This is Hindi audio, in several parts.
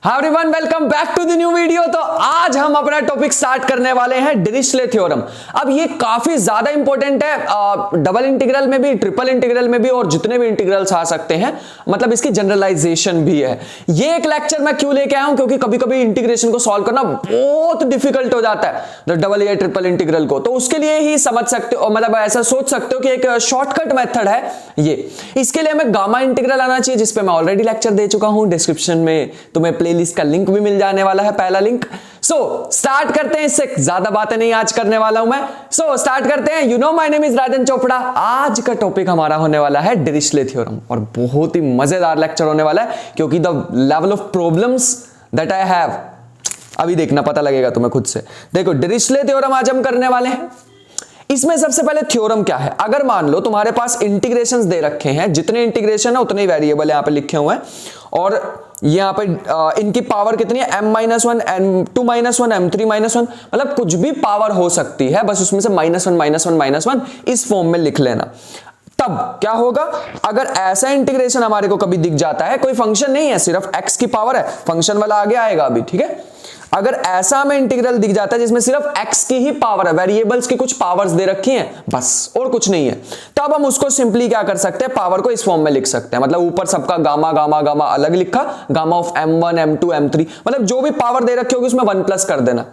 Hi everyone, welcome back to the new video. तो आज हम अपना टॉपिक स्टार्ट करने वाले हैं डिरिचले थ्योरम। अब ये काफी ज्यादा इंपॉर्टेंट है, डबल इंटीग्रल में भी, ट्रिपल इंटीग्रल में भी, और जितने भी इंटीग्रल्स आ सकते हैं, मतलब इसकी जनरलाइजेशन भी है। ये एक लेक्चर मैं क्यों लेके आया हूं, क्योंकि कभी कभी इंटीग्रेशन को सॉल्व करना बहुत डिफिकल्ट हो जाता है डबल या ट्रिपल इंटीग्रल को। तो उसके लिए ही समझ सकते हो, मतलब ऐसा सोच सकते हो कि एक शॉर्टकट मेथड है ये। इसके लिए हमें गामा इंटीग्रल आना चाहिए, जिसपे मैं ऑलरेडी लेक्चर दे चुका हूं। डिस्क्रिप्शन में तुम्हें प्लेलिस्ट का लिंक भी मिल जाने वाला है, पहला लिंक। स्टार्ट करते हैं। इससे ज्यादा बातें नहीं आज करने वाला हूं मैं। स्टार्ट करते हैं। You know my name is Rajan Chopra. आज का टॉपिक हमारा होने वाला है डिरिचले थ्योरम, और बहुत ही मजेदार लेक्चर होने वाला है, क्योंकि the level of problems that I have, अभी देखना, पता लगेगा तुम्हें खुद से। देखो, डिरिचले थ्योरम आज हम करने वाले हैं। इसमें सबसे पहले थ्योरम क्या है। अगर मान लो तुम्हारे पास इंटीग्रेशंस दे रखे हैं, जितने इंटीग्रेशन है उतने ही वेरिएबल यहां पे लिखे हुए हैं, और यहां पे इनकी पावर कितनी है, m-1, m2-1, m3-1, मतलब कुछ भी पावर हो सकती है, बस उसमें से -1 इस फॉर्म में लिख लेना। तब क्या होगा, अगर ऐसा इंटीग्रेशन हमारे को कभी दिख जाता है, कोई फंक्शन नहीं है, सिर्फ x की पावर है, फंक्शन वाला आगे आएगा अभी, ठीक है। अगर ऐसा हमें इंटीग्रल दिख जाता है जिसमें सिर्फ x की ही पावर है, वेरिएबल्स की कुछ पावर्स दे रखी हैं बस, और कुछ नहीं है, तब हम उसको सिंपली क्या कर सकते हैं, पावर को इस फॉर्म में लिख सकते हैं। मतलब ऊपर सबका गामा गामा गामा अलग लिखा, gamma of m1 m2 m3, मतलब जो भी पावर दे रखी होगी उसमें 1+ कर देना।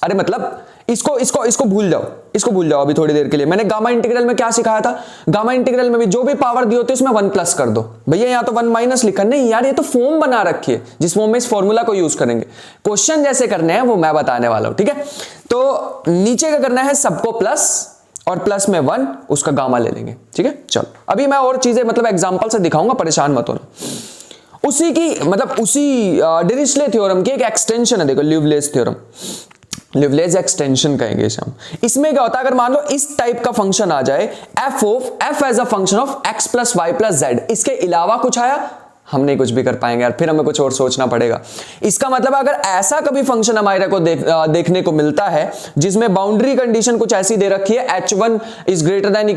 अरे मतलब इसको भूल जाओ अभी थोड़ी देर के लिए। मैंने गामा इंटीग्रल में क्या सिखाया था, गामा इंटीग्रल में भी जो भी पावर दी होती है उसमें 1+ कर दो। भैया यहाँ तो 1- लिखा, नहीं यार, ये तो फॉर्म बना रखी है जिस फॉर्म में इस फॉर्मूला को यूज करेंगे। क्वेश्चन जैसे करने हैं वो मैं बताने वाला हूं, ठीक है। तो नीचे का करना है सबको प्लस, और प्लस में 1, उसका गामा ले लेंगे, ठीक है। चलो अभी मैं और चीजें मतलब एग्जाम्पल से दिखाऊंगा, परेशान मत होना। उसी डिरिचले थ्योरम की एक एक्सटेंशन है, देखो, ल्यूवलेज थ्योरम, लिवलेज एक्सटेंशन कहेंगे इसे हम। इसमें क्या होता है, अगर मान लो इस टाइप का फंक्शन आ जाए, f as a function of x + y + z, इसके अलावा कुछ आया, हम नहीं कुछ भी कर पाएंगे यार, फिर हमें कुछ और सोचना पड़ेगा। इसका मतलब अगर ऐसा कभी फंक्शन हमारे को देखने को मिलता है जिसमें बाउंड्री कंडीशन कुछ ऐसी दे रखी है, h1 is greater than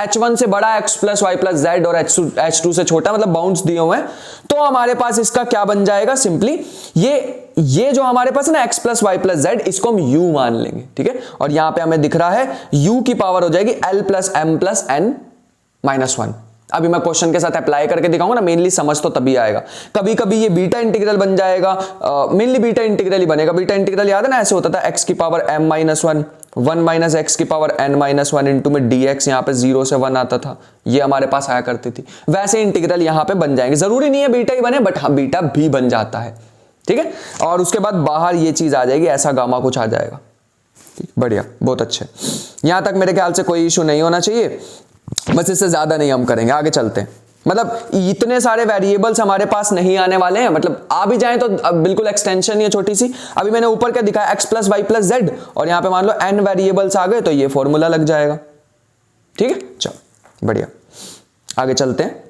h1 से बड़ा x + y + z और h2 से छोटा, मतलब बाउंड्स दिए हुए हैं, तो हमारे पास इसका क्या बन जाएगा, सिंपली ये जो हमारे पास है ना x + y + z, इसको हम u मान लेंगे, ठीक है। और यहां पे हमें दिख रहा है u की पावर हो जाएगी l + m + n-1। अभी मैं क्वेश्चन के साथ अप्लाई करके दिखाऊंगा ना, मेनली समझ तो तभी आएगा। कभी कभी ये बीटा इंटीग्रल बन जाएगा, मेनली बीटा इंटीग्रल ही बनेगा। बीटा इंटीग्रल याद है ना, ऐसे होता था, x की पावर m-1 1 - x की पावर n-1 इंटू में dx, यहाँ पे 0 से 1 आता था, ये हमारे पास आया करती थी। वैसे इंटीग्रल यहाँ पे बन जाएंगे, जरूरी नहीं है बीटा ही बने, बट हाँ बीटा भी बन जाता है, ठीक है। और उसके बाद बाहर ये चीज आ जाएगी, ऐसा गामा कुछ आ जाएगा, ठीक, बढ़िया, बहुत अच्छे। यहां तक मेरे ख्याल से कोई इशू नहीं होना चाहिए, बस इससे ज्यादा नहीं हम करेंगे, आगे चलते हैं। मतलब इतने सारे वेरिएबल्स हमारे पास नहीं आने वाले हैं, मतलब आ भी जाएं तो अब बिल्कुल एक्सटेंशन ही है छोटी सी। अभी मैंने ऊपर क्या दिखाया, x + y + z, और यहां पे मान लो n वेरिएबल्स आ गए तो ये फॉर्मूला लग जाएगा, ठीक है। चलो बढ़िया, आगे चलते हैं।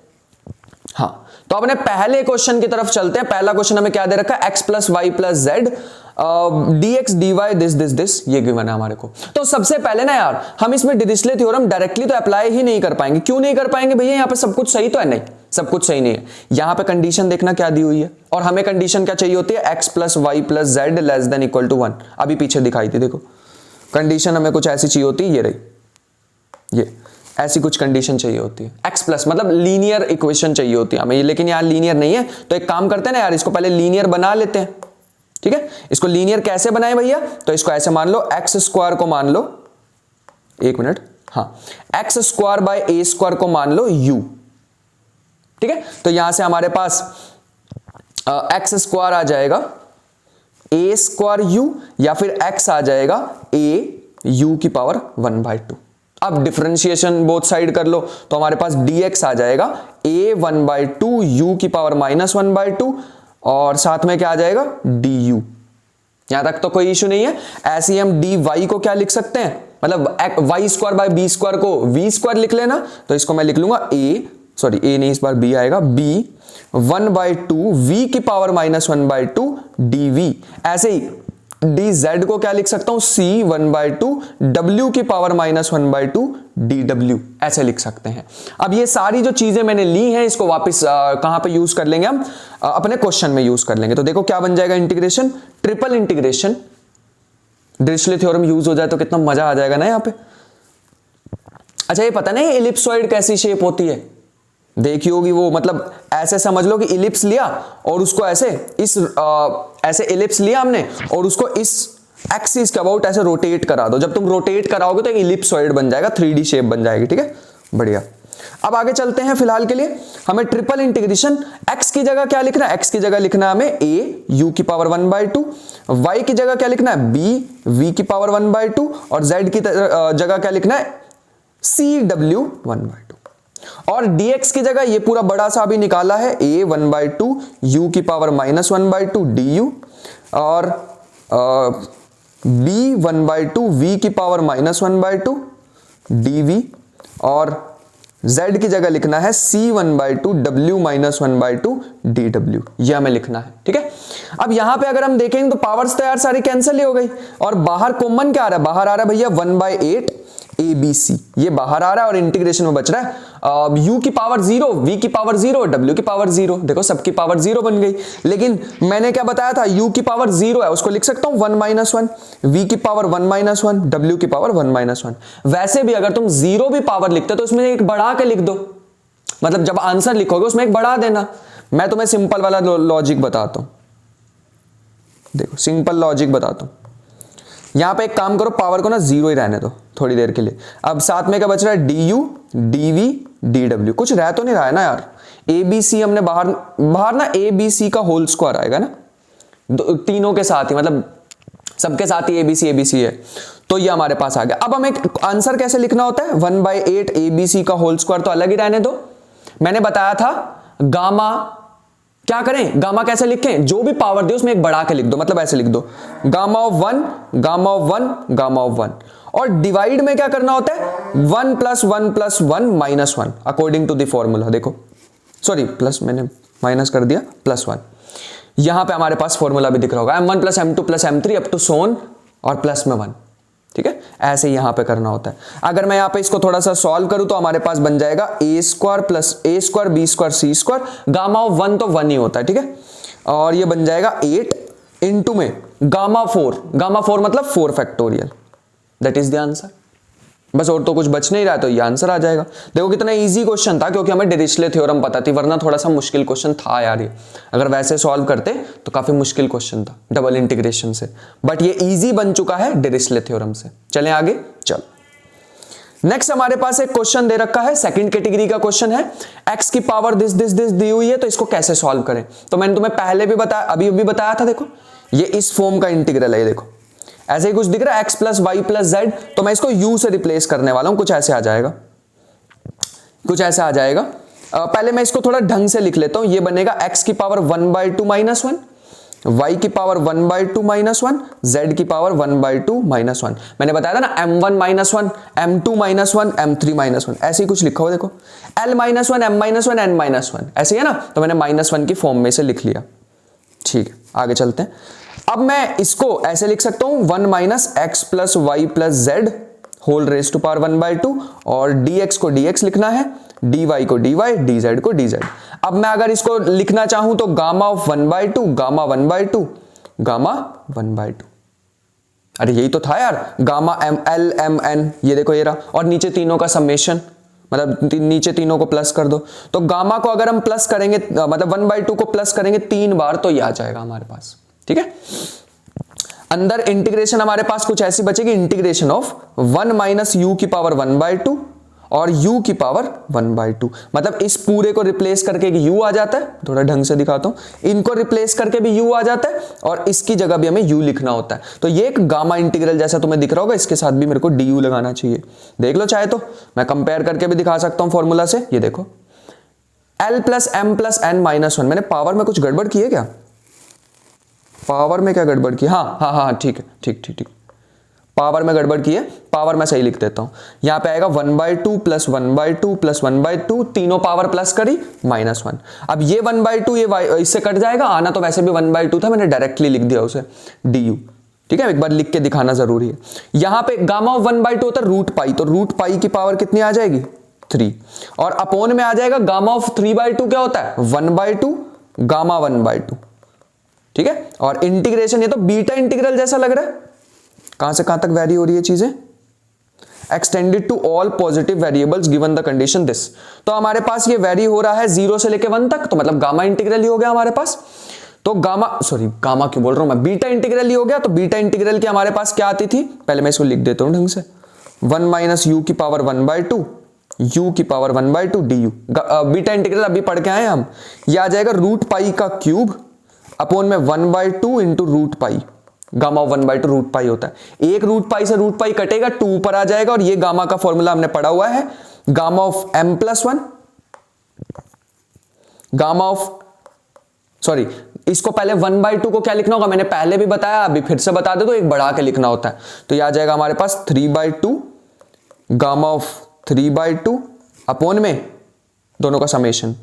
हाँ, तो अपने पहले क्वेश्चन की तरफ चलते हैं। पहला क्वेश्चन हमें क्या दे रखा है, x + y + z dx dy this ये गिवन है हमारे को। तो सबसे पहले ना यार, हम इसमें डिरिचले थ्योरम डायरेक्टली तो अप्लाई ही नहीं कर पाएंगे। क्यों नहीं कर पाएंगे भैया, यहाँ पे सब कुछ सही तो है, नहीं सब कुछ सही नहीं है। यहाँ पे कंडीशन देखना क्या दी हुई है, और हमें कंडीशन क्या चाहिए होती है, x + y + z <= 1। अभी पीछे दिखाई थी, देखो कंडीशन हमें कुछ ऐसी चाहिए होती है, ये रही, ये ऐसी कुछ कंडीशन चाहिए होती है, x+ मतलब लीनियर इक्वेशन चाहिए होती है हमें, लेकिन यहाँ लीनियर नहीं है। तो एक काम करते हैं ना यार, इसको पहले लीनियर बना लेते हैं, ठीक है। इसको लीनियर कैसे बनाए भैया, तो इसको ऐसे मान लो, x² को मान लो, एक मिनट, हाँ, x² / a² को मान लो u, ठीक है। तो यहां से हमारे पास x² आ जाएगा a² u, या फिर x आ जाएगा a u की पावर 1/2। अब डिफरेंशिएशन बोथ साइड कर लो, तो हमारे पास dx आ जाएगा a 1/2 u की पावर -1/2, और साथ में क्या आ जाएगा, du। यहां तक तो कोई इशू नहीं है। ऐसे ही हम dy को क्या लिख सकते हैं, मतलब y² / b² को v² लिख लेना। तो इसको मैं लिख लूंगा a नहीं, इस बार b आएगा, b 1/2 v की पावर -1/2 dv। ऐसे ही डी जेड को क्या लिख सकता हूं, सी 1/2 डब्ल्यू की पावर -1/2 डी डब्ल्यू, ऐसे लिख सकते हैं। अब ये सारी जो चीजें मैंने ली हैं इसको वापस कहां पे यूज कर लेंगे हम, अपने क्वेश्चन में यूज कर लेंगे। तो देखो क्या बन जाएगा, integration, triple integration, Dirichlet theorem use हो जाए तो कितना मजा आ जाएगा ना यहां पे। अच्छा ये पता नहीं इलिप्सॉइड कैसी शेप होती है, देखी होगी वो, मतलब ऐसे समझ लो कि इलिप्स लिया और उसको ऐसे ऐसे इलिप्स लिया हमने और उसको इस एक्सिस के अबाउट ऐसे रोटेट करा दो। जब तुम रोटेट कराओगे तो एक इलिप्सॉइड बन जाएगा, 3D शेप बन जाएगी। ठीक है, बढ़िया। अब आगे चलते हैं, फिलहाल के लिए हमें ट्रिपल इंटीग्रेशन, x की जगह क्या लिखना है, x की जगह लिखना है हमें a u की पावर 1/2, y की जगह क्या लिखना है b v की पावर 1/2 और z की जगह क्या लिखना है c w 1/2 और dx की जगह ये पूरा बड़ा सा भी निकाला है a 1/2 u की पावर -1/2 du और b 1/2 v की पावर -1/2 dv और z की जगह लिखना है c 1/2 w -1/2 dw, यह हमें लिखना है। ठीक है, अब यहां पे अगर हम देखेंगे तो पावर्स तो यार सारी कैंसिल ही हो गई और बाहर कॉमन क्या आ रहा है, बाहर आ रहा है भैया 1/8 ABC, ये बाहर आ रहा है और इंटीग्रेशन में बच रहा है u की पावर 0, v की पावर 0, w की पावर 0। देखो सबकी पावर 0 बन गई, लेकिन मैंने क्या बताया था, u की पावर 0 है उसको लिख सकता हूं 1 - 1, v की पावर 1 - 1, w की पावर 1 - 1। वैसे भी अगर तुम 0 भी पावर लिखते तो उसमें एक बढ़ा के लिख दो, मतलब जब आंसर लिखोगे उसमें एक बढ़ा देना। मैं तुम्हें सिंपल वाला लॉजिक बताता हूं, देखो सिंपल लॉजिक बताता हूं। यहां पे एक काम करो, पावर को ना 0 ही रहने दो थोड़ी देर के लिए। अब साथ में क्या बच रहा है, du dv dw, कुछ रह तो नहीं रहा है ना यार। abc हमने बाहर ना abc का होल स्क्वायर आएगा ना, तीनों के साथ ही, मतलब सबके साथ ही abc है, तो ये हमारे पास आ गया। अब हमें आंसर कैसे लिखना होता है, 1/8 abc का होल स्क्वायर तो अलग ही रहने दो। मैंने बताया था गामा क्या करें, गामा कैसे लिखें, जो भी पावर दे उसमें एक बढ़ा के लिख दो, मतलब ऐसे लिख दो gamma of 1 gamma of 1 gamma of 1 और डिवाइड में क्या करना होता है 1 + 1 + 1 - 1 अकॉर्डिंग टू द फॉर्मूला। देखो सॉरी प्लस मैंने माइनस कर दिया, +1। यहां पे हमारे पास फॉर्मूला भी दिख रहा होगा, m1 + m2 + m3 up to सोन और प्लस में 1। ठीक है, ऐसे यहां पे करना होता है। अगर मैं यहां पे इसको थोड़ा सा सॉल्व करूं तो हमारे पास बन जाएगा a² + a² b² c², gamma of 1 तो 1 ही होता है। ठीक है, और ये बन जाएगा 8 इंटू में गामा 4 मतलब 4 factorial, that is the answer. बस और तो कुछ बच नहीं रहा, तो ये आंसर आ जाएगा। देखो कितना इजी क्वेश्चन था, क्योंकि हमें डिरिचलेट थ्योरम पता थी, वरना थोड़ा सा मुश्किल क्वेश्चन था यार ये। अगर वैसे सॉल्व करते तो काफी मुश्किल क्वेश्चन था डबल इंटीग्रेशन से, बट ये इजी बन चुका है डिरिचलेट थ्योरम से। चलें आगे, चलो नेक्स्ट हमारे पास एक क्वेश्चन दे रखा है, सेकंड कैटेगरी का क्वेश्चन है। x की पावर दिस दी हुई है, तो इसको कैसे सॉल्व करें। तो मैंने तुम्हें पहले भी बताया, अभी बताया था। देखो ये इस फॉर्म का इंटीग्रल है, ये देखो ऐसे ही कुछ दिख रहा है x + y + z, तो मैं इसको u से रिप्लेस करने वाला हूं, कुछ ऐसे आ जाएगा, कुछ ऐसा आ जाएगा। पहले मैं इसको थोड़ा ढंग से लिख लेता हूं। ये बनेगा x की पावर 1/2 - 1, y की पावर 1/2 - 1, z की पावर 1/2 - 1। मैंने बताया था ना m1 - 1, m2 - 1, m3 - 1, ऐसे ही कुछ लिखा हो। देखो l - 1 m - 1 n - 1 ऐसे है ना, तो मैंने -1 की फॉर्म में से लिख लिया। ठीक है, आगे चलते हैं। अब मैं इसको ऐसे लिख सकता हूं 1 - x + y + z whole raise to power 1/2 और dx को dx लिखना है, dy को dy, dz को dz। अब मैं अगर इसको लिखना चाहूं तो गामा ऑफ 1/2 गामा 1/2 गामा 1/2। अरे यही तो था यार, गामा l m n, ये देखो ये रहा, और नीचे तीनों का समेशन, मतलब नीचे तीनों को प्लस कर दो। तो गामा को अगर हम प्लस करेंगे, मतलब 1/2 को प्लस करेंगे 3 बार, तो ये आ जाएगा हमारे पास। ठीक है, अंदर इंटीग्रेशन हमारे पास कुछ ऐसी बचेगी, इंटीग्रेशन ऑफ 1 - u की पावर 1/2 और u की पावर 1/2, मतलब इस पूरे को रिप्लेस करके एक u आ जाता है। थोड़ा ढंग से दिखाता हूं, इनको रिप्लेस करके भी u आ जाता है और इसकी जगह भी हमें u लिखना होता है। तो ये एक गामा इंटीग्रल जैसा तुम्हें दिख रहा होगा, इसके साथ भी मेरे को du लगाना चाहिए। देख लो, चाहे तो मैं कंपेयर करके भी दिखा सकता हूं फॉर्मूला से। ये देखो l + m + n - 1, मैंने पावर में कुछ गड़बड़ की है क्या, पावर में क्या गड़बड़ की, हाँ ठीक है, ठीक पावर में गड़बड़ की है, पावर में सही लिख देता हूं। यहां पे आएगा 1/2 + 1/2 + 1/2, तीनों पावर प्लस करी -1। अब ये 1/2 ये इससे कट जाएगा, आना तो वैसे भी 1/2 था, मैंने डायरेक्टली लिख दिया उसे du। ठीक है, एक बार लिख के दिखाना जरूरी है। यहां पे गामा ऑफ 1/2 होता है रूट पाई, तो रूट पाई की पावर कितनी आ जाएगी 3, और अपोन में आ जाएगा गामा ऑफ 3/2 क्या होता है 1/2 गामा 1/2। ठीक है, और इंटीग्रेशन, ये तो बीटा इंटीग्रल जैसा लग रहा है, कहां से कहां तक वैरी हो रही है चीजें, extended to all positive variables given the condition this. तो हमारे पास ये वैरी हो रहा है 0 से लेके 1 तक, तो मतलब गामा इंटीग्रल ही हो गया हमारे पास। तो गामा क्यों बोल रहा हूं मैं, बीटा इंटीग्रल ही हो गया। तो बीटा इंटीग्रल की हमारे पास क्या आती थी, पहले मैं इसको लिख देता हूं ढंग से, 1 माइनस यू की पावर 1/2 u की पावर 1/2 du। बीटा इंटीग्रल अभी पढ़ के आए हम, ये आ जाएगा रूट पाई का क्यूब अपोन में 1/2 into root pi. Gamma 1/2 root pi होता है, एक रूट पाई से रूट पाई कटेगा, 2 ऊपर आ जाएगा, और ये गामा का फॉर्मूला हमने पढ़ा हुआ है, gamma of m+1, gamma of इसको पहले 1/2 को क्या लिखना होगा, मैंने पहले भी बताया, अभी फिर से बता दे, तो एक बढ़ा के लिखना होता है। तो यह आ जाएगा हमारे पास 3/2 गामा ऑफ 3/2 अपोन में दोनों का समेशन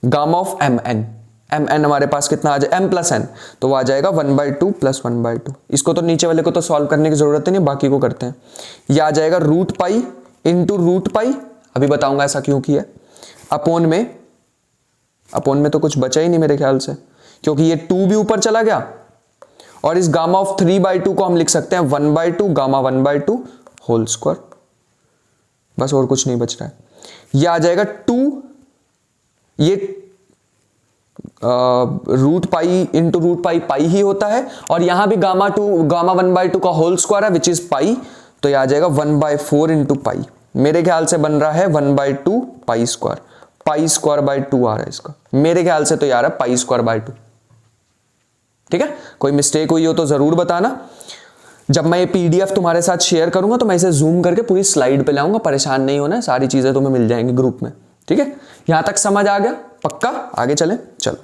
गामा ऑफ mn हमारे पास कितना आ जाए m+n, तो वो आ जाएगा 1/2 + 1/2। इसको तो नीचे वाले को तो सॉल्व करने की जरूरत ही नहीं, बाकी को करते हैं। यह आ जाएगा root pi into root pi, अभी बताऊंगा ऐसा क्यों किया, अपोन में तो कुछ बचा ही नहीं मेरे ख्याल से, क्योंकि ये 2 भी ऊपर चला गया, और इस गामा ऑफ 3/2 को हम लिख सकते हैं 1/2 गामा 1/2 होल स्क्वायर, बस और कुछ नहीं बच रहा है। यह आ जाएगा 2, ये root pi into root pi ही होता है, और यहां भी गामा 1/2 का होल स्क्वायर है विच इज पाई, तो यह आ जाएगा 1/4 इंटू पाई, मेरे ख्याल से बन रहा है 1/2 pi square, pi square bye 2 आ रहा है इसका, मेरे ख्याल से तो यार है पाई स्क्वायर बाय 2। ठीक है, कोई मिस्टेक हुई हो तो जरूर बताना। जब मैं ये पीडीएफ तुम्हारे साथ शेयर करूंगा तो मैं इसे जूम करके पूरी स्लाइड पे लाऊंगा, परेशान नहीं होना, सारी चीजें तुम्हें मिल जाएंगी ग्रुप में। ठीक है, यहां तक समझ आ गया पक्का, आगे चले। चलो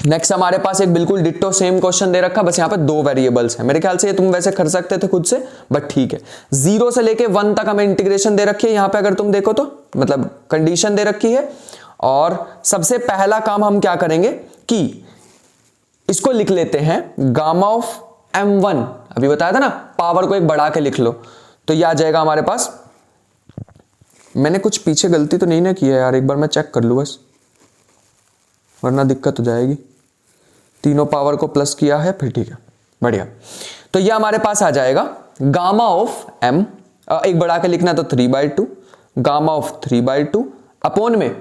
नेक्स्ट हमारे पास एक बिल्कुल डिट्टो सेम क्वेश्चन दे रखा, बस यहाँ पे 2 वेरिएबल्स हैं। मेरे ख्याल से ये तुम वैसे कर सकते थे खुद से, बट ठीक है। 0 से लेके 1 तक हमें इंटीग्रेशन दे रखी है यहाँ पे, अगर तुम देखो तो मतलब कंडीशन दे रखी है। और सबसे पहला काम हम क्या करेंगे कि इसको लिख लेते हैं गामा ऑफ m1, अभी बताया था ना, पावर को एक बढ़ा के लिख लो, तो ये आ जाएगा हमारे पास। मैंने कुछ पीछे गलती तो नहीं ना की है यार, एक बार मैं चेक कर लूँ बस, वरना दिक्कत हो जाएगी। तीनों पावर को प्लस किया है, फिर ठीक है, बढ़िया। तो ये हमारे पास आ जाएगा गामा ऑफ m, एक बढ़ा के लिखना तो 3/2 गामा ऑफ 3/2 अपोन में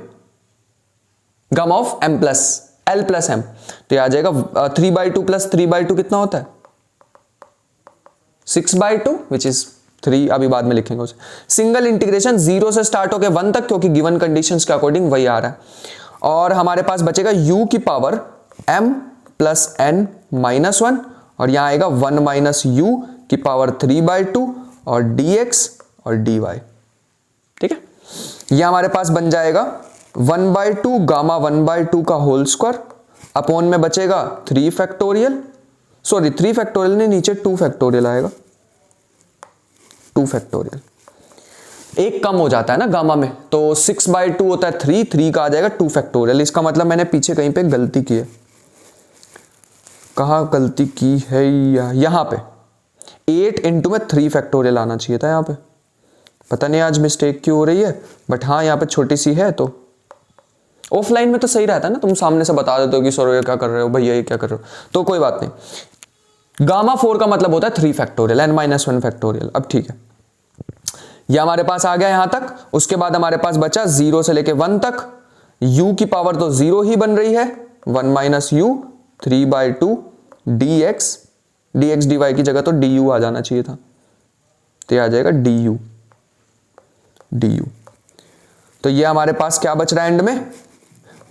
gamma of m plus l plus m, तो ये आ जाएगा 3/2 + 3/2 कितना होता है 6/2 विच इज 3, अभी बाद में लिखेंगे उसे। सिंगल इंटीग्रेशन 0 से स्टार्ट होकर 1 तक, क्योंकि गिवन कंडीशंस के अकॉर्डिंग वही आ रहा है। और हमारे पास बचेगा u की पावर m + n - 1, और यहां आएगा 1 माइनस u की पावर 3/2 और dx और dy। ठीक है, यह हमारे पास बन जाएगा 1/2 गामा 1/2 का होल स्क्वायर अपोन में बचेगा 3 फैक्टोरियल, सॉरी 3 फैक्टोरियल नहीं, नीचे 2 फैक्टोरियल आएगा, 2 फैक्टोरियल, एक कम हो जाता है ना गामा में, तो 6/2 होता है 3 का आ जाएगा 2 फैक्टोरियल। इसका मतलब मैंने पीछे कहीं पे गलती की है, कहाँ गलती की है, यहाँ पे 8 इंटू में 3 फैक्टोरियल आना चाहिए था यहाँ पे, पता नहीं आज मिस्टेक क्यों हो रही है, बट हाँ यहाँ पे छोटी सी है। तो ऑफलाइन में तो सही रहता है ना, तुम सामने से बता देते हो कि सर ये क्या कर रहे हो, भैया ये क्या कर रहे हो, तो कोई बात नहीं। गामा 4 का मतलब होता है 3 फैक्टोरियल n - 1 फैक्टोरियल। अब ठीक है, यह हमारे पास आ गया यहां तक। उसके बाद हमारे पास बचा 0 से लेके 1 तक, u की पावर तो 0 ही बन रही है, 1 माइनस u 3/2 dx dy की जगह तो du आ जाना चाहिए था, तो यह आ जाएगा du। तो ये हमारे पास क्या बच रहा है एंड में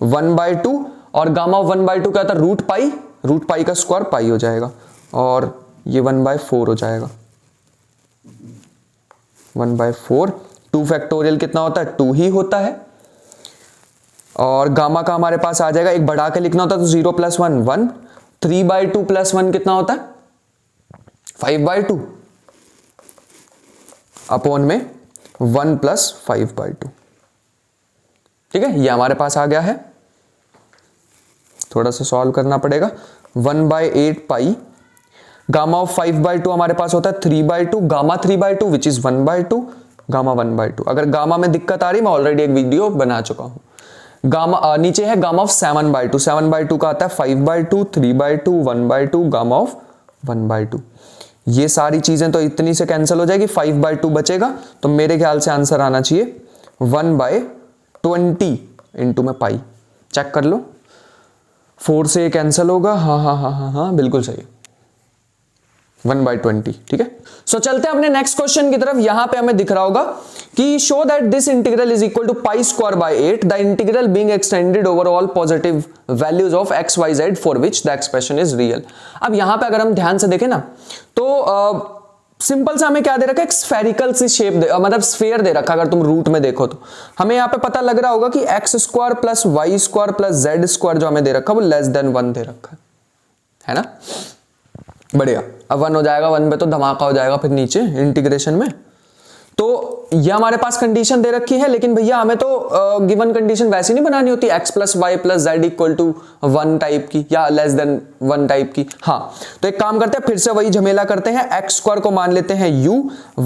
1/2, और गामा 1/2 क्या था रूट पाई का स्क्वायर पाई हो जाएगा, और ये 1/4 हो जाएगा, 1/4। 2 फैक्टोरियल कितना होता है 2 ही होता है, और गामा का हमारे पास आ जाएगा, एक बढ़ा के लिखना होता है तो 0 + 1 1, 3/2 + 1 कितना होता है 5/2 अपोन में 1 + 5/2। ठीक है, ये हमारे पास आ गया है, थोड़ा सा सॉल्व करना पड़ेगा। 1/8 पाई गामा ऑफ 5/2 हमारे पास होता है 3/2, गामा 3/2 विच इज 1/2, गामा 1/2। अगर गामा में दिक्कत आ रही, मैं ऑलरेडी एक वीडियो बना चुका हूं। गामा नीचे है गामा ऑफ 7/2, 7/2 का आता है 5/2, 3/2, 1/2, गामा ऑफ 1/2। ये सारी चीजें तो इतनी से कैंसिल हो जाएगी, 5/2 बचेगा, तो मेरे ख्याल से आंसर आना चाहिए 1/20 इंटू में पाई। चेक कर लो, 4 से ये कैंसिल होगा, हाँ बिल्कुल सही, 1/20। ठीक है, सो चलते हैं अपने नेक्स्ट क्वेश्चन की तरफ। यहां पे हमें दिख रहा होगा कि show that this integral is equal to pi square by 8, the integral being extended over all positive values of x y z for which the expression is real. अब यहां पे अगर हम ध्यान से देखें ना, तो सिंपल सा हमें क्या दे रखा है, एक स्फेरिकल सी शेप मतलब स्फीयर दे रखा है। अगर तुम रूट में देखो तो हमें यहाँ पे पता लग रहा होगा कि x square plus y square plus z square जो हमें दे रखा है वो लेस देन 1 दे रखा है ना। बढ़िया, अब 1 हो जाएगा, 1 पे तो धमाका हो जाएगा फिर नीचे इंटीग्रेशन में। तो ये हमारे पास कंडीशन दे रखी है, लेकिन भैया हमें तो गिवन कंडीशन वैसी नहीं बनानी होती, x plus y plus z equal to 1 type की या लेस देन 1 टाइप की। हाँ, तो एक काम करते हैं, फिर से वही झमेला करते हैं, x स्क्वायर को मान लेते हैं u,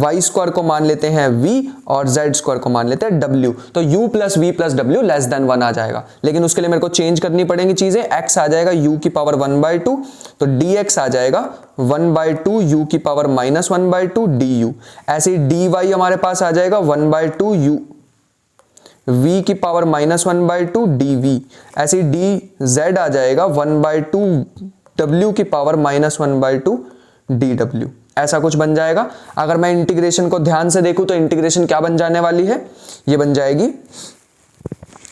y स्क्वायर को मान लेते हैं v और z स्क्वायर को मान लेते हैं w। तो u plus v plus w less than 1 आ जाएगा, लेकिन उसके लिए मेरे को चेंज करनी पड़ेंगी चीजें। x आ जाएगा u की पावर 1/2, तो dx आ जाएगा 1/2 u की पावर -1/2 du। ऐसे ही dy हमारे पास आ जाएगा 1/2 u v की पावर -1/2 dv। ऐसे ही dz आ जाएगा 1/2 w की पावर -1/2 dw। ऐसा कुछ बन जाएगा। अगर मैं इंटीग्रेशन को ध्यान से देखूं तो इंटीग्रेशन क्या बन जाने वाली है, ये बन जाएगी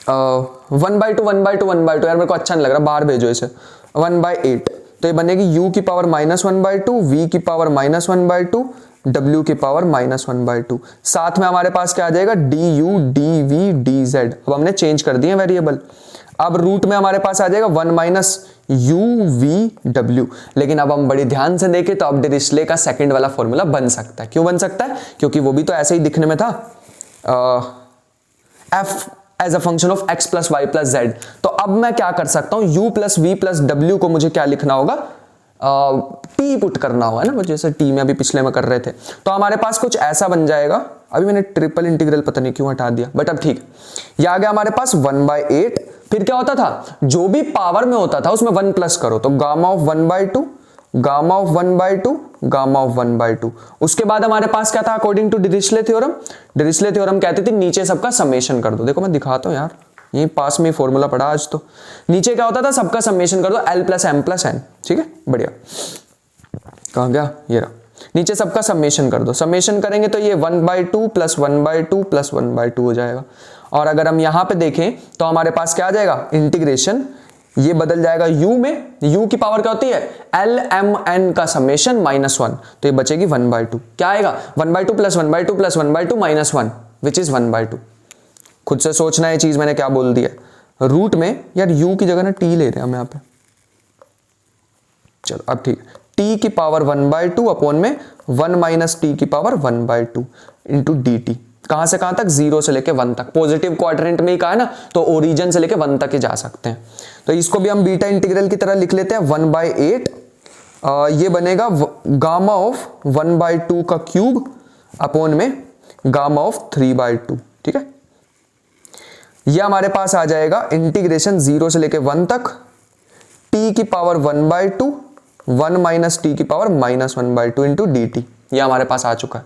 1/2 1/2 1/2। यार मेरे को अच्छा नहीं लग रहा, बाहर भेजो इसे, 1/8। तो ये बनेगी u की पावर -1/2, v की पावर -1/2, w की पावर -1/2। साथ में हमारे पास क्या आ जाएगा, du dv dz। अब हमने चेंज कर दिए वेरिएबल। अब रूट में हमारे पास आ जाएगा 1 माइनस u v w। लेकिन अब हम बड़ी ध्यान से देखें तो अब डिरिचले का सेकंड वाला फॉर्मूला बन सकता है। क्यों बन सकता है, क्योंकि वो भी तो ऐसे ही दिखने में था, f as a function of x plus y plus z. तो अब मैं क्या कर सकता हूं, u प्लस वी प्लस डब्ल्यू को मुझे क्या लिखना होगा, t पुट करना होगा ना, जैसे t में अभी पिछले में कर रहे थे। तो हमारे पास कुछ ऐसा बन जाएगा। अभी मैंने ट्रिपल इंटीग्रल पता नहीं क्यों हटा दिया, बट अब ठीक। ये आ गया हमारे पास 1/8। फिर क्या होता था, जो भी पावर में होता था उसमें 1 प्लस करो, तो gamma of 1/2, gamma of 1/2, gamma of 1/2। उसके बाद हमारे पास क्या था, अकॉर्डिंग टू डिरिचले थ्योरम, डिरिचले थ्योरम कहते थे नीचे सबका समेशन कर दो। देखो मैं दिखाता हूं यार, यही पास में फॉर्मूला पढ़ा आज। तो नीचे क्या होता था, सबका समेशन कर दो l plus m plus n। ठीक है, बढ़िया, कहां गया, ये रहा। नीचे सबका समेशन कर दो, समेशन करेंगे तो ये 1/2 प्लस 1/2 प्लस 1/2 हो जाएगा। और अगर हम यहां पे देखें तो हमारे पास क्या आ जाएगा, इंटीग्रेशन ये बदल जाएगा u में। u की पावर क्या होती है, l m n का समेशन -1, तो ये बचेगी 1/2। क्या आएगा, 1/2 प्लस 1/2 प्लस 1/2 -1 विच इज 1/2। खुद से सोचना है चीज मैंने क्या बोल दिया। रूट में यार u की जगह ना t ले रहे हैं हम यहाँ पे। चलो अब ठीक है, t की पावर 1/2 अपॉन में 1 माइनस t की पावर 1/2 इंटू dt। कहां से कहां तक, 0 से लेके 1 तक। पॉजिटिव क्वाड्रेंट में ही कहा है ना, तो ओरिजिन से लेके 1 तक ही जा सकते हैं। तो इसको भी हम बीटा इंटीग्रल की तरह लिख लेते हैं 1/8। ये बनेगा गामा ऑफ 1/2 का क्यूब अपॉन में गामा ऑफ 3/2। ठीक है, ये हमारे पास आ जाएगा इंटीग्रेशन 0 से लेके 1 तक, t की पावर 1/2 1 माइनस टी की पावर -1/2 इंटू डी टी। यह हमारे पास आ चुका है।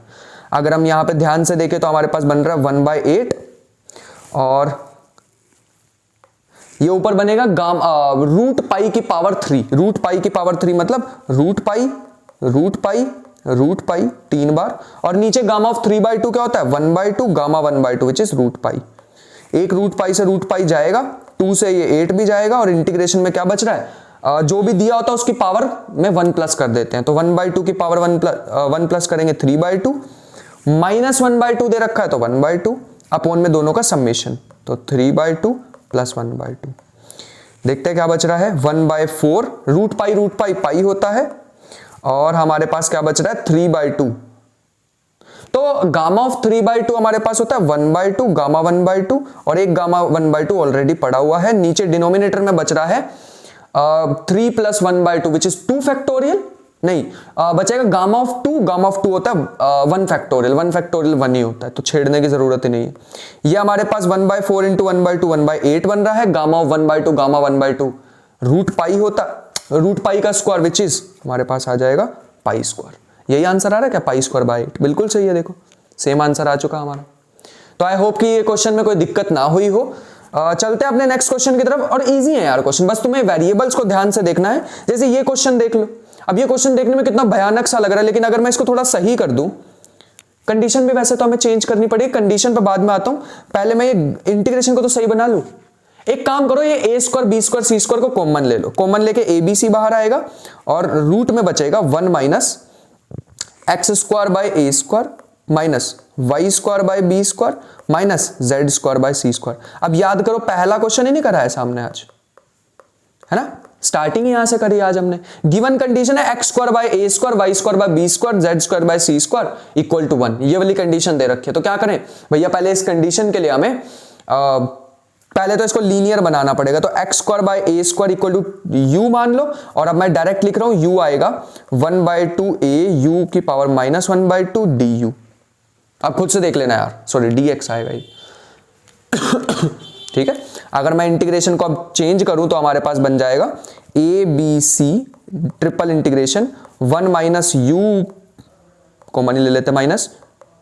अगर हम यहां पे ध्यान से देखें तो हमारे पास बन रहा है 1/8 और ये ऊपर बनेगा रूट पाई की पावर 3। रूट पाई की पावर 3 मतलब root pi root pi root pi 3 बार, और नीचे गामा ऑफ 3/2 क्या होता है, 1/2 gamma 1/2 which is root pi. एक रूट पाई से रूट पाई जाएगा, 2 से ये 8 भी जाएगा, और इंटीग्रेशन में क्या बच रहा है, जो भी दिया होता है उसकी पावर में 1 प्लस कर देते हैं। तो 1/2 की पावर 1 प्लस करेंगे 3/2, -1/2 दे रखा है तो 1/2 अपॉन में दोनों का समेशन, तो 3/2 प्लस 1/2। देखते हैं क्या बच रहा है, 1/4 रूट पाई पाई होता है, और हमारे पास क्या बच रहा है 3/2। तो गामा ऑफ 3/2 हमारे पास होता है 1/2 गामा 1/2, और एक गामा 1/2 ऑलरेडी पड़ा हुआ है। नीचे डिनोमिनेटर में बच रहा है 3 प्लस 1/2 विच इज 2 फैक्टोरियल, नहीं बचेगा गामा ऑफ 2, गामा ऑफ 2 होता है 1 फैक्टोरियल, 1 फैक्टोरियल 1 ही होता है, तो छेड़ने की जरूरत ही नहीं है। ये हमारे पास 1/4 इंटू 1/2 1/8 बन रहा है। Gamma of 1/2 gamma 1/2 root pi होता, रूट पाई का स्क्वायर विच इज हमारे पास आ जाएगा पाई स्क्वायर। यही आंसर आ रहा है क्या, पाई स्क्वायर बाय 8, बिल्कुल सही है। देखो सेम आंसर आ चुका हमारा। तो आई होप कि ये क्वेश्चन में कोई दिक्कत ना हुई हो। चलते हैं अपने नेक्स्ट क्वेश्चन की तरफ, और इजी है यार क्वेश्चन, बस तुम्हें वेरिएबल्स को ध्यान से देखना है। जैसे ये क्वेश्चन देख लो, अब ये क्वेश्चन देखने में कितना भयानक सा लग रहा है, लेकिन अगर मैं इसको थोड़ा सही कर दूं, कंडीशन भी वैसे तो हमें चेंज करनी पड़ेगी, कंडीशन पे बाद में आता हूं, पहले मैं ये इंटीग्रेशन को तो सही बना लूं। एक काम करो, ये a square b square c square को कॉमन ले लो, कॉमन लेके ए बी सी बाहर आएगा और रूट में बचेगा 1 minus x square by a square minus y square by b square minus z square by c square. अब याद करो पहला क्वेश्चन ही नहीं करा है सामने आज, है ना, स्टार्टिंग यहां से करी आज हमने। गिवन कंडीशन है x square by a square y square by b square z square by c square equal to 1, ये वाली कंडीशन दे रखी है। तो क्या करें भैया, पहले इस कंडीशन के लिए हमें पहले तो इसको लीनियर बनाना पड़ेगा। तो x square by a square equal to u मान लो, और अब मैं डायरेक्ट लिख रहा हूं यू आएगा 1/2 ए यू की पावर माइनस 1/2 डी यू। अब खुद से देख लेना यार, सॉरी डी एक्स आएगा ये ठीक है। अगर मैं इंटीग्रेशन को अब चेंज करूं तो हमारे पास बन जाएगा a b c triple integration 1 minus u common ले लेते माइनस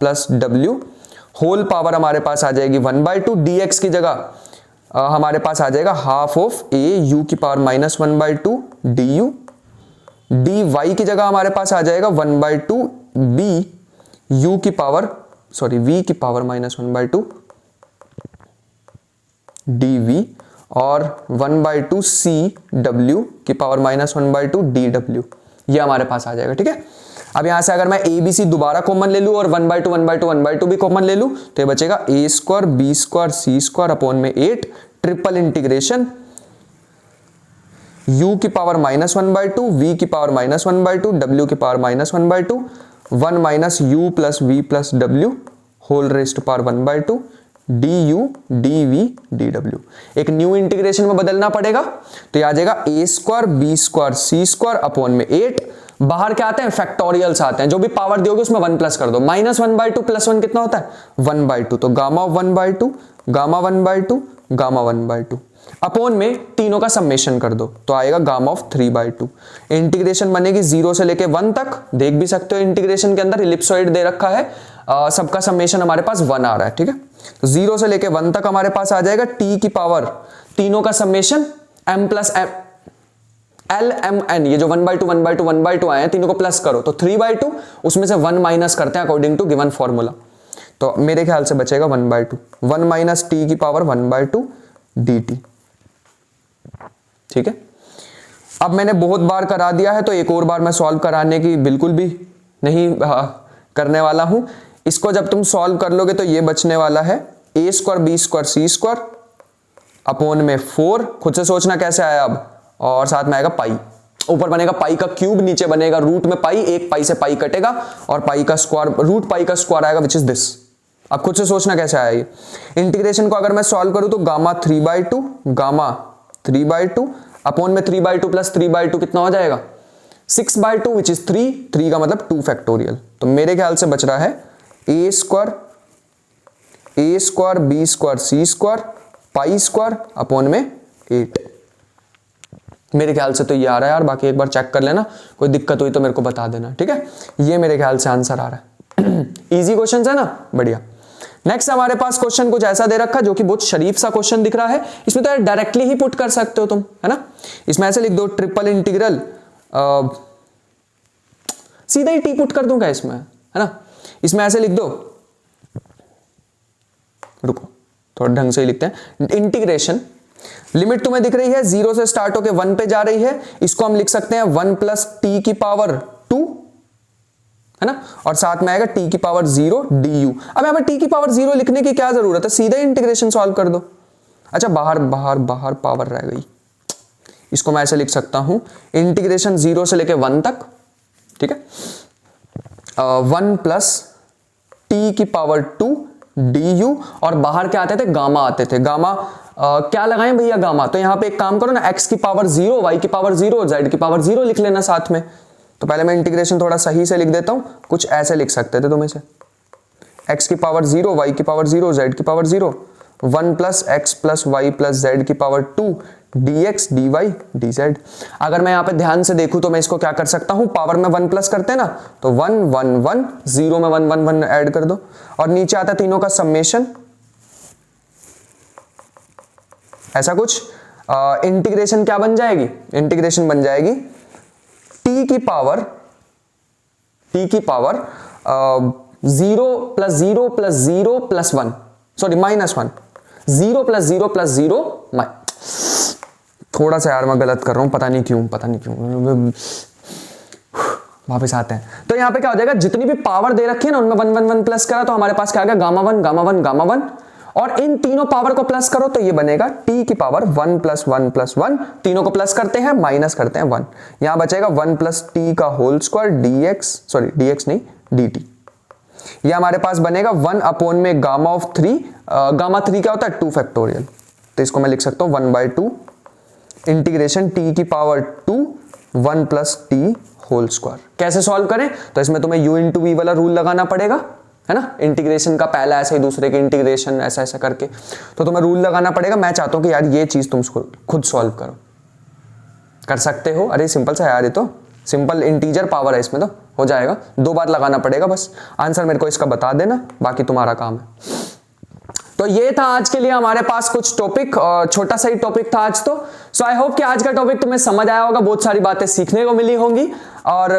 प्लस डब्ल्यू होल पावर हमारे पास आ जाएगी 1/2 डी एक्स की जगह हमारे पास आ जाएगा हाफ ऑफ ए यू की power minus 1/2 d u. D y की जगह हमारे पास आ जाएगा 1/2 बी यू की पावर सॉरी वी की पावर माइनस 1/2 डी वी और 1/2 सी डब्ल्यू की पावर माइनस 1/2 डी डब्ल्यू, ये हमारे पास आ जाएगा। ठीक है, अब यहां से अगर मैं ए बी सी दोबारा कॉमन ले लूं और 1/2 1/2 1/2 भी कॉमन ले लूं तो ये बचेगा a square b square c square upon में 8 ट्रिपल इंटीग्रेशन u की पावर माइनस 1/2 v की पावर माइनस 1/2 w की power minus 1/2 1 minus u plus v plus w whole rest power 1/2 du dv dw। एक न्यू इंटीग्रेशन में बदलना पड़ेगा, तो ये आ जाएगा a square b square c square upon में 8, बाहर क्या आते हैं फैक्टोरियल्स आते हैं, जो भी पावर दोगे उसमें 1 प्लस कर दो, माइनस 1/2 प्लस 1 कितना होता है 1/2, तो गामा 1/2 गामा 1/2 गामा 1/2 अपॉन में तीनों का समेशन कर दो तो आएगा गामा ऑफ 3/2। इंटीग्रेशन बनेगी 0 से लेके 1 तक, देख भी सकते हो इंटीग्रेशन के अंदर इलिप्सॉइड दे रखा है, सबका समेशन हमारे पास 1 आ रहा है। ठीक है, तो 0 से लेके 1 तक हमारे पास आ जाएगा t की पावर तीनों का summation m plus l m n, ये जो 1/2 1/2 1/2 आए हैं तीनों को प्लस करो तो 3/2, उसमें से 1 माइनस करते हैं अकॉर्डिंग टू गिवन फॉर्मूला, तो मेरे ख्याल से बचेगा 1/2 1 माइनस टी की पावर 1/2 dt। ठीक है, अब मैंने बहुत बार करा दिया है तो एक और बार मैं सॉल्व कराने की बिल्कुल भी नहीं करने वाला हूं। इसको जब तुम सॉल्व कर लोगे तो ये बचने वाला है a square b square c square upon में 4, खुद से सोचना कैसे आया अब, और साथ में आएगा पाई, ऊपर बनेगा पाई का क्यूब, नीचे बनेगा रूट में पाई, एक पाई से पाई कटेगा और पाई का स्क्वायर रूट पाई का स्क्वायर आएगा विच इज दिस। अब खुद से सोचना कैसे आया ये। इंटीग्रेशन को अगर मैं सॉल्व करूं तो गामा 3/2 अपॉन में 3/2 प्लस 3/2 कितना हो जाएगा 6/2 विच इज 3 का मतलब 2 फैक्टोरियल। तो मेरे ख्याल से बच रहा है a square b square c square pi square upon में 8। मेरे ख्याल से तो ये आ रहा है यार, बाकी एक बार चेक कर लेना, कोई दिक्कत हुई तो मेरे को बता देना। ठीक है, ये मेरे ख्याल से आंसर आ रहा है इजी क्वेश्चन है ना, बढ़िया। नेक्स्ट हमारे पास क्वेश्चन कुछ ऐसा दे रखा जो कि बहुत शरीफ सा क्वेश्चन दिख रहा है, इसमें तो यार डायरेक्टली ही पुट कर सकते हो तुम, है ना। इसमें ऐसे लिख दो ट्रिपल इंटीग्रल, सीधा ही टी पुट कर दूंगा इसमें, है ना। इसमें ऐसे लिख दो, रुको थोड़ा ढंग से ही लिखते हैं, इंटीग्रेशन लिमिट तुम्हें दिख रही है 0 से स्टार्ट होकर 1 पे जा रही है, इसको हम लिख सकते हैं 1 प्लस टी की पावर 2, है ना, और साथ में आएगा t की पावर 0 du। अब यहां पर t की पावर 0 लिखने की क्या जरूरत है, सीधे इंटीग्रेशन सॉल्व कर दो। अच्छा बाहर पावर रह गई, इसको मैं ऐसे लिख सकता हूं इंटीग्रेशन 0 से लेके 1 तक, ठीक है, 1 प्लस टी की पावर 2 du, और बाहर क्या आते थे गामा आते थे, गामा क्या लगाएं भैया गामा, तो यहां पे एक काम करो ना, x की पावर 0 y की पावर 0 z की पावर 0 लिख लेना साथ में, तो पहले मैं इंटीग्रेशन थोड़ा सही से लिख देता हूं, कुछ ऐसे लिख सकते थे तुम इसे, x की पावर 0, y की पावर 0, z की power 0, 1 plus x plus y plus z की पावर 2 dx dy dz। अगर मैं यहां पे ध्यान से देखूं तो मैं इसको क्या कर सकता हूं, पावर में 1 प्लस करते हैं ना, तो 1 1 1, 0 में 1 1 1 ऐड कर दो और नीचे आता है तीनों का समेशन, ऐसा कुछ। इंटीग्रेशन क्या बन जाएगी, इंटीग्रेशन बन जाएगी t की power 0 plus 0 plus 0 plus 1, sorry -1, 0 plus 0 plus 0, थोड़ा सा यार मैं गलत कर रहा हूं, पता नहीं क्यों वापस आते हैं। तो यहां पे क्या हो जाएगा, जितनी भी पावर दे रखी है ना उनमें 1 1 1 प्लस करा तो हमारे पास क्या आ गया, गामा 1 गामा 1 गामा 1, और इन तीनों पावर को प्लस करो तो ये बनेगा t की पावर 1 प्लस 1 प्लस 1, तीनों को प्लस करते हैं माइनस करते हैं 1, यहां बचेगा 1 प्लस t का whole square dx, sorry dx नहीं dt। ये हमारे पास बनेगा 1 अपॉन में गामा ऑफ 3, गामा 3 क्या होता है 2 फैक्टोरियल, तो इसको मैं लिख सकता हूं 1/2 इंटीग्रेशन t की power 2 1 plus t whole square. कैसे सॉल्व करें, तो इसमें तुम्हें u इंटू वी वाला रूल लगाना पड़ेगा, है ना, इंटीग्रेशन का पहला ऐसे ही दूसरे के इंटीग्रेशन ऐसा ऐसा करके, तो तुम्हें रूल लगाना पड़ेगा। मैं चाहता हूं कि यार ये चीज तुम खुद सॉल्व करो, कर सकते हो, अरे सिंपल सा यार, ये तो सिंपल इंटीजर पावर है, इसमें तो हो जाएगा, 2 बार लगाना पड़ेगा बस। आंसर मेरे को इसका बता देना, बाकी तुम्हारा काम है। तो ये था आज के लिए हमारे पास कुछ टॉपिक, छोटा सा ही टॉपिक था आज तो। सो आई होप कि आज का टॉपिक तुम्हें समझ आया होगा, बहुत सारी बातें सीखने को मिली होंगी और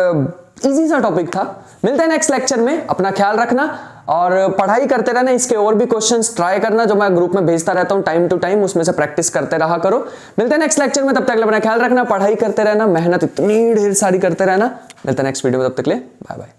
इजी सा टॉपिक था। मिलते हैं नेक्स्ट लेक्चर में, अपना ख्याल रखना और पढ़ाई करते रहना, इसके और भी क्वेश्चंस ट्राई करना जो मैं ग्रुप में भेजता रहता हूं टाइम टू टाइम, उसमें से प्रैक्टिस करते रहा करो। मिलते हैं नेक्स्ट लेक्चर में, तब तक अपना ख्याल रखना, पढ़ाई करते रहना, मेहनत इतनी ढेर सारी करते रहना। मिलते हैं नेक्स्ट वीडियो में, तब तक ले बाय बाय।